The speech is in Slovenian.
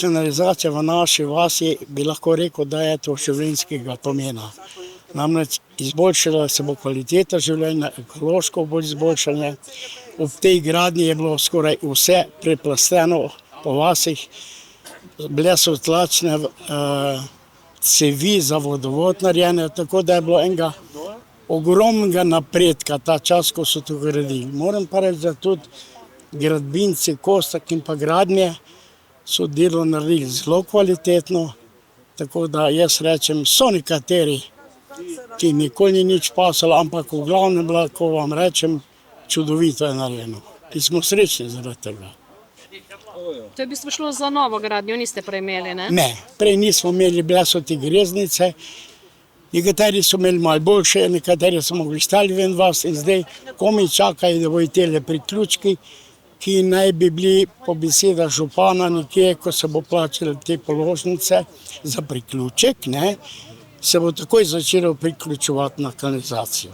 Kanalizacija v naši vasi bi lahko rekel, da je to življenjskega pomena. Namreč izboljšala se bo kvaliteta življenja, ekološko bo izboljšanje. Ob tej gradnji je bilo skoraj vse preplasteno po vasih. Bile so tlačne cevi za vodovod narejene, tako da je bilo enega ogromnega napredka ta čas, ko so to gradili. Moram pa reči, da tudi gradbinci Kostak in pa Gradnje so delo naredili zelo kvalitetno, tako da jaz rečem, so nekateri, ki nikoli ni nič pasalo, ampak v glavnem lahko vam rečem, čudovito je narejeno. In smo srečni zaradi tega. To je v bistvu šlo za novo gradnjo, niste prej imeli, ne? Ne, prej nismo imeli, bile so te greznice, nekateri so imeli malo boljše, nekateri so mogli stali ven vas in zdaj komaj čakajo, da bojo tele priključki, ki naj bi bili po besedah župana nekje, ko se bo plačali te položnice za priključek, se bo takoj začelo priključevati na kanalizacijo.